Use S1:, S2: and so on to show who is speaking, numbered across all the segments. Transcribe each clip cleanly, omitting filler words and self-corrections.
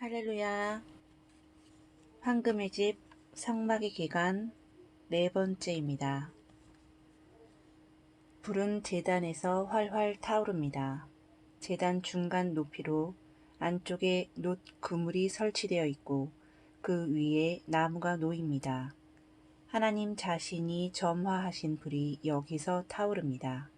S1: 할렐루야. 황금의 집 성막의 기간 네 번째입니다. 불은 제단에서 활활 타오릅니다. 제단 중간 높이로 안쪽에 놋 그물이 설치되어 있고 그 위에 나무가 놓입니다. 하나님 자신이 점화하신 불이 여기서 타오릅니다.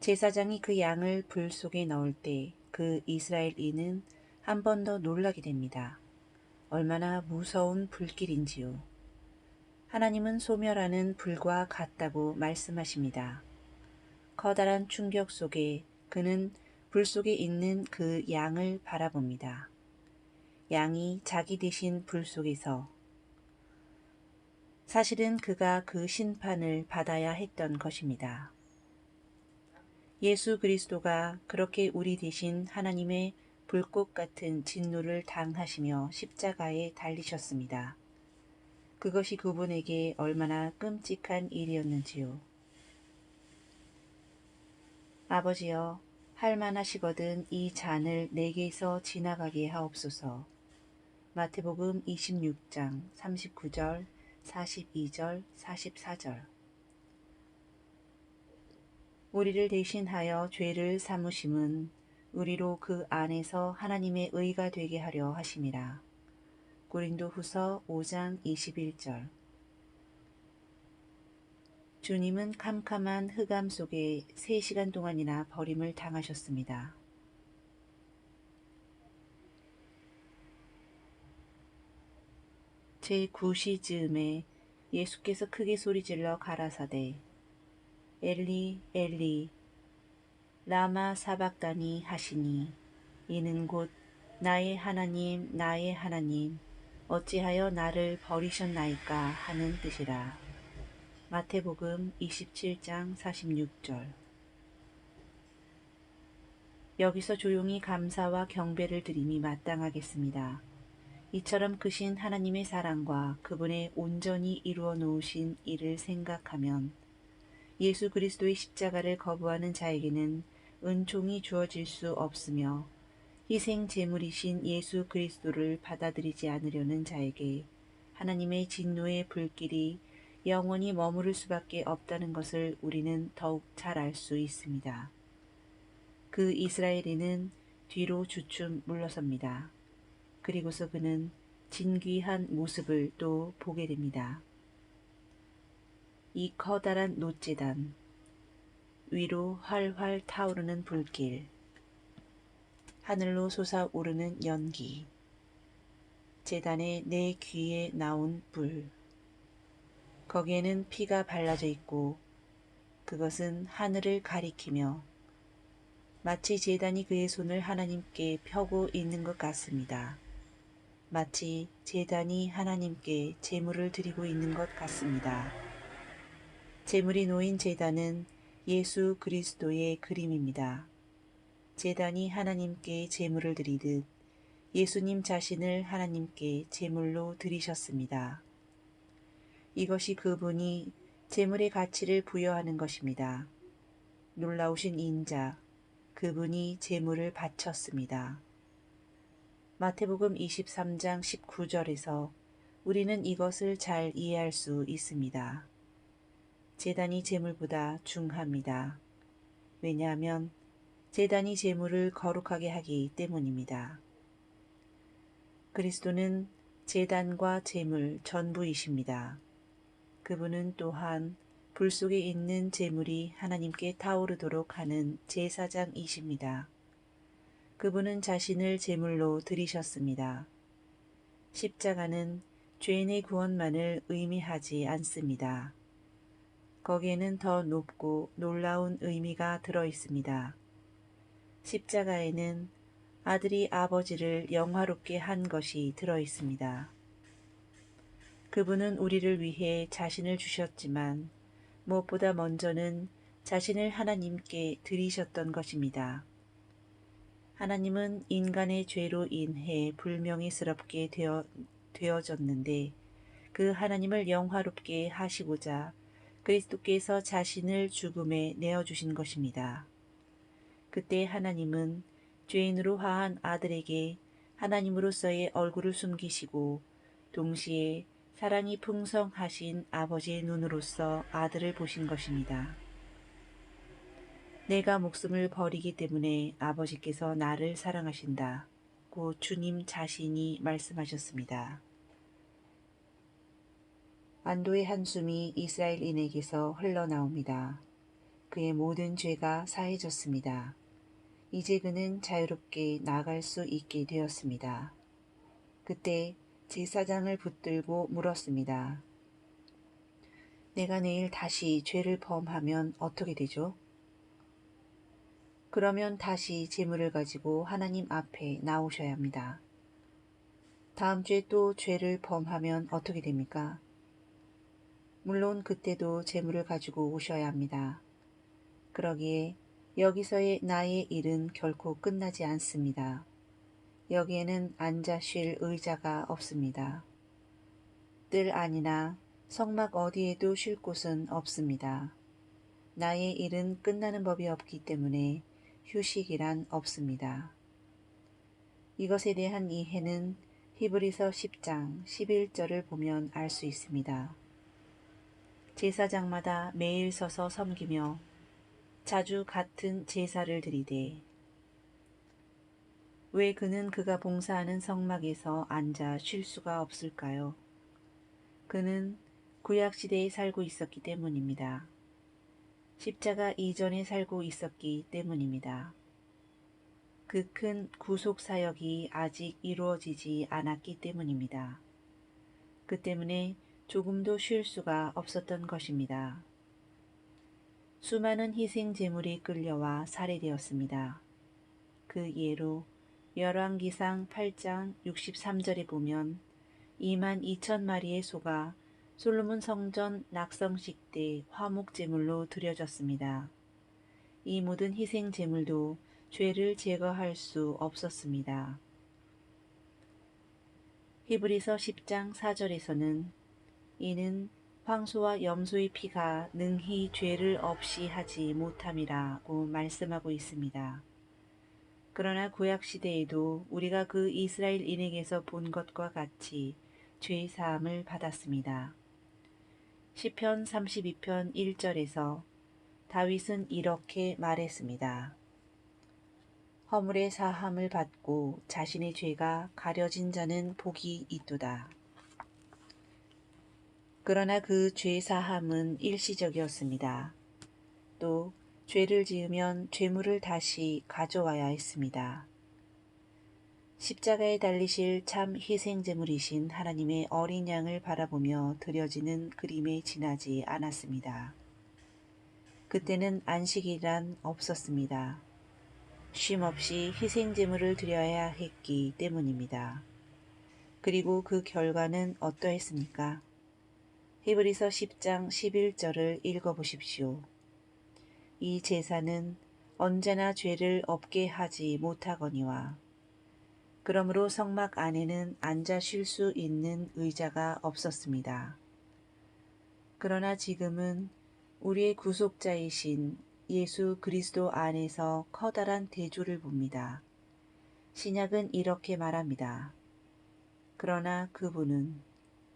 S1: 제사장이 그 양을 불 속에 넣을 때 그 이스라엘인은 한 번 더 놀라게 됩니다. 얼마나 무서운 불길인지요. 하나님은 소멸하는 불과 같다고 말씀하십니다. 커다란 충격 속에 그는 불 속에 있는 그 양을 바라봅니다. 양이 자기 대신 불 속에서 사실은 그가 그 심판을 받아야 했던 것입니다. 예수 그리스도가 그렇게 우리 대신 하나님의 불꽃 같은 진노를 당하시며 십자가에 달리셨습니다. 그것이 그분에게 얼마나 끔찍한 일이었는지요. 아버지여, 할만하시거든 이 잔을 내게서 지나가게 하옵소서. 마태복음 26장 39절, 42절, 44절. 우리를 대신하여 죄를 사무심은 우리로 그 안에서 하나님의 의가 되게 하려 하심이라. 고린도후서 5장 21절. 주님은 캄캄한 흑암 속에 3시간 동안이나 버림을 당하셨습니다. 제9시쯤에 예수께서 크게 소리질러 가라사대 엘리 엘리 라마 사박다니 하시니 이는 곧 나의 하나님 어찌하여 나를 버리셨나이까 하는 뜻이라. 마태복음 27장 46절. 여기서 조용히 감사와 경배를 드림이 마땅하겠습니다. 이처럼 크신 하나님의 사랑과 그분의 온전히 이루어 놓으신 일을 생각하면 예수 그리스도의 십자가를 거부하는 자에게는 은총이 주어질 수 없으며 희생 제물이신 예수 그리스도를 받아들이지 않으려는 자에게 하나님의 진노의 불길이 영원히 머무를 수밖에 없다는 것을 우리는 더욱 잘 알 수 있습니다. 그 이스라엘인은 뒤로 주춤 물러섭니다. 그리고서 그는 진귀한 모습을 또 보게 됩니다. 이 커다란 놋제단, 위로 활활 타오르는 불길, 하늘로 솟아오르는 연기, 제단의 내 귀에 나온 불, 거기에는 피가 발라져 있고 그것은 하늘을 가리키며 마치 제단이 그의 손을 하나님께 펴고 있는 것 같습니다. 마치 제단이 하나님께 제물을 드리고 있는 것 같습니다. 제물이 놓인 제단은 예수 그리스도의 그림입니다. 제단이 하나님께 제물을 드리듯 예수님 자신을 하나님께 제물로 드리셨습니다. 이것이 그분이 제물의 가치를 부여하는 것입니다. 놀라우신 인자, 그분이 제물을 바쳤습니다. 마태복음 23장 19절에서 우리는 이것을 잘 이해할 수 있습니다. 제단이 제물보다 중합니다. 왜냐하면 제단이 제물을 거룩하게 하기 때문입니다. 그리스도는 제단과 제물 전부이십니다. 그분은 또한 불 속에 있는 제물이 하나님께 타오르도록 하는 제사장이십니다. 그분은 자신을 제물로 드리셨습니다. 십자가는 죄인의 구원만을 의미하지 않습니다. 거기에는 더 높고 놀라운 의미가 들어 있습니다. 십자가에는 아들이 아버지를 영화롭게 한 것이 들어 있습니다. 그분은 우리를 위해 자신을 주셨지만 무엇보다 먼저는 자신을 하나님께 드리셨던 것입니다. 하나님은 인간의 죄로 인해 불명예스럽게 되어졌는데 그 하나님을 영화롭게 하시고자 그리스도께서 자신을 죽음에 내어주신 것입니다. 그때 하나님은 죄인으로 화한 아들에게 하나님으로서의 얼굴을 숨기시고 동시에 사랑이 풍성하신 아버지의 눈으로서 아들을 보신 것입니다. 내가 목숨을 버리기 때문에 아버지께서 나를 사랑하신다. 고 주님 자신이 말씀하셨습니다. 안도의 한숨이 이스라엘인에게서 흘러나옵니다. 그의 모든 죄가 사해졌습니다. 이제 그는 자유롭게 나갈 수 있게 되었습니다. 그때 제사장을 붙들고 물었습니다. 내가 내일 다시 죄를 범하면 어떻게 되죠? 그러면 다시 제물을 가지고 하나님 앞에 나오셔야 합니다. 다음 주에 또 죄를 범하면 어떻게 됩니까? 물론 그때도 제물을 가지고 오셔야 합니다. 그러기에 여기서의 나의 일은 결코 끝나지 않습니다. 여기에는 앉아 쉴 의자가 없습니다. 뜰 안이나 성막 어디에도 쉴 곳은 없습니다. 나의 일은 끝나는 법이 없기 때문에 휴식이란 없습니다. 이것에 대한 이해는 히브리서 10장 11절을 보면 알 수 있습니다. 제사장마다 매일 서서 섬기며 자주 같은 제사를 드리되 왜 그는 그가 봉사하는 성막에서 앉아 쉴 수가 없을까요? 그는 구약시대에 살고 있었기 때문입니다. 십자가 이전에 살고 있었기 때문입니다. 그 큰 구속사역이 아직 이루어지지 않았기 때문입니다. 그 때문에 조금도 쉴 수가 없었던 것입니다. 수많은 희생 제물이 끌려와 살해되었습니다. 그 예로 열왕기상 8장 63절에 보면 2만 2천 마리의 소가 솔로몬 성전 낙성식 때 화목 제물로 드려졌습니다. 이 모든 희생 제물도 죄를 제거할 수 없었습니다. 히브리서 10장 4절에서는 이는 황소와 염소의 피가 능히 죄를 없이 하지 못함이라고 말씀하고 있습니다. 그러나 구약시대에도 우리가 그 이스라엘인에게서 본 것과 같이 죄 사함을 받았습니다. 시편 32편 1절에서 다윗은 이렇게 말했습니다. 허물의 사함을 받고 자신의 죄가 가려진 자는 복이 있도다. 그러나 그 죄 사함은 일시적이었습니다. 또 죄를 지으면 죄물을 다시 가져와야 했습니다. 십자가에 달리실 참 희생제물이신 하나님의 어린 양을 바라보며 드려지는 그림에 지나지 않았습니다. 그때는 안식이란 없었습니다. 쉼없이 희생제물을 드려야 했기 때문입니다. 그리고 그 결과는 어떠했습니까? 히브리서 10장 11절을 읽어보십시오. 이 제사는 언제나 죄를 없게 하지 못하거니와 그러므로 성막 안에는 앉아 쉴 수 있는 의자가 없었습니다. 그러나 지금은 우리의 구속자이신 예수 그리스도 안에서 커다란 대조를 봅니다. 신약은 이렇게 말합니다. 그러나 그분은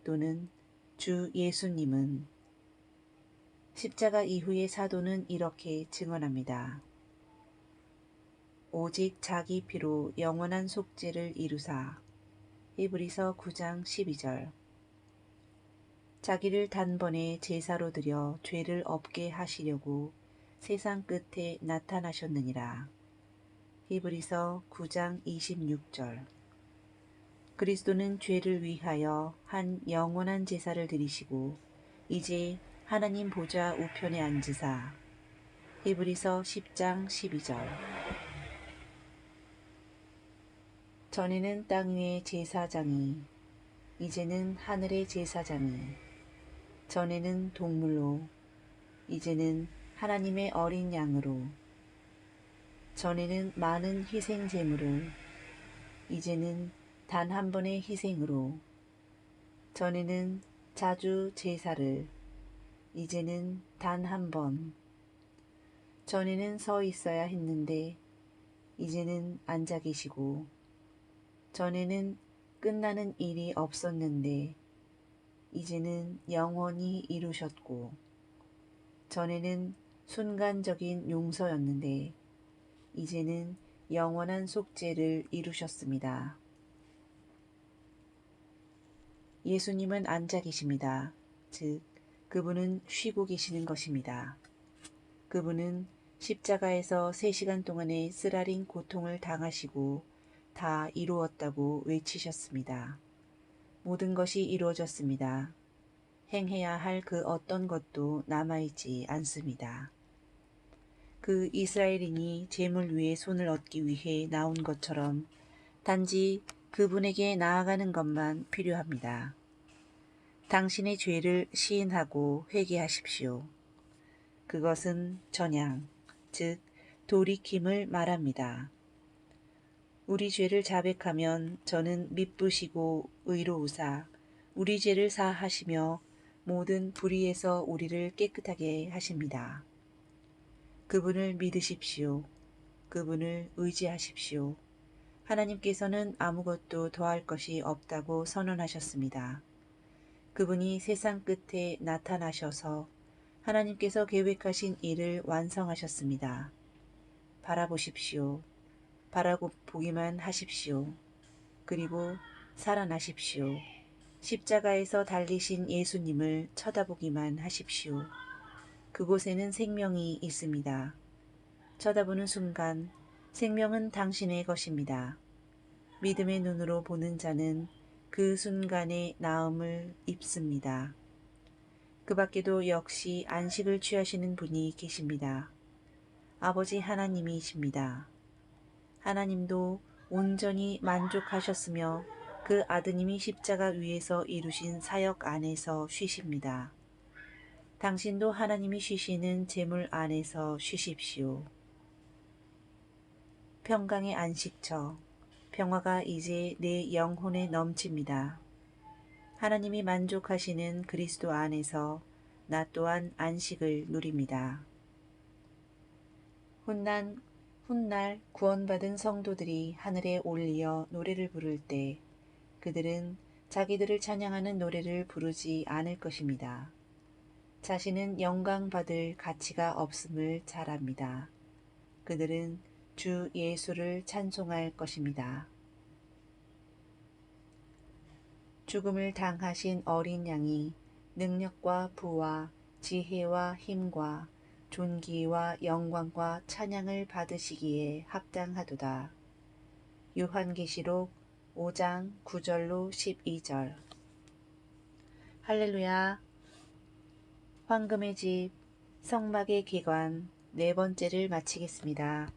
S1: 또는 주 예수님은 십자가 이후의 사도는 이렇게 증언합니다. 오직 자기 피로 영원한 속죄를 이루사. 히브리서 9장 12절. 자기를 단번에 제사로 드려 죄를 없게 하시려고 세상 끝에 나타나셨느니라. 히브리서 9장 26절. 그리스도는 죄를 위하여 한 영원한 제사를 드리시고 이제 하나님 보좌 우편에 앉으사. 히브리서 10장 12절. 전에는 땅 위의 제사장이, 이제는 하늘의 제사장이, 전에는 동물로, 이제는 하나님의 어린 양으로, 전에는 많은 희생 제물을, 이제는 단 한 번의 희생으로, 전에는 자주 제사를, 이제는 단 한 번, 전에는 서 있어야 했는데 이제는 앉아 계시고, 전에는 끝나는 일이 없었는데 이제는 영원히 이루셨고, 전에는 순간적인 용서였는데 이제는 영원한 속죄를 이루셨습니다. 예수님은 앉아 계십니다. 즉, 그분은 쉬고 계시는 것입니다. 그분은 십자가에서 3시간 동안의 쓰라린 고통을 당하시고 다 이루었다고 외치셨습니다. 모든 것이 이루어졌습니다. 행해야 할 그 어떤 것도 남아있지 않습니다. 그 이스라엘인이 재물 위에 손을 얹기 위해 나온 것처럼 단지 그분에게 나아가는 것만 필요합니다. 당신의 죄를 시인하고 회개하십시오. 그것은 전향, 즉 돌이킴을 말합니다. 우리 죄를 자백하면 저는 미쁘시고 의로우사 우리 죄를 사하시며 모든 불의에서 우리를 깨끗하게 하십니다. 그분을 믿으십시오. 그분을 의지하십시오. 하나님께서는 아무것도 더할 것이 없다고 선언하셨습니다. 그분이 세상 끝에 나타나셔서 하나님께서 계획하신 일을 완성하셨습니다. 바라보십시오. 바라보기만 하십시오. 그리고 살아나십시오. 십자가에서 달리신 예수님을 쳐다보기만 하십시오. 그곳에는 생명이 있습니다. 쳐다보는 순간 생명은 당신의 것입니다. 믿음의 눈으로 보는 자는 그 순간에 나음을 입습니다. 그 밖에도 역시 안식을 취하시는 분이 계십니다. 아버지 하나님이십니다. 하나님도 온전히 만족하셨으며 그 아드님이 십자가 위에서 이루신 사역 안에서 쉬십니다. 당신도 하나님이 쉬시는 재물 안에서 쉬십시오. 평강의 안식처, 평화가 이제 내 영혼에 넘칩니다. 하나님이 만족하시는 그리스도 안에서 나 또한 안식을 누립니다. 훗날 구원받은 성도들이 하늘에 올리어 노래를 부를 때 그들은 자기들을 찬양하는 노래를 부르지 않을 것입니다. 자신은 영광받을 가치가 없음을 잘 압니다. 그들은 주 예수를 찬송할 것입니다. 죽음을 당하신 어린 양이 능력과 부와 지혜와 힘과 존귀와 영광과 찬양을 받으시기에 합당하도다. 요한계시록 5장 9절로 12절. 할렐루야. 황금의 집, 성막의 기관 4번째를 마치겠습니다.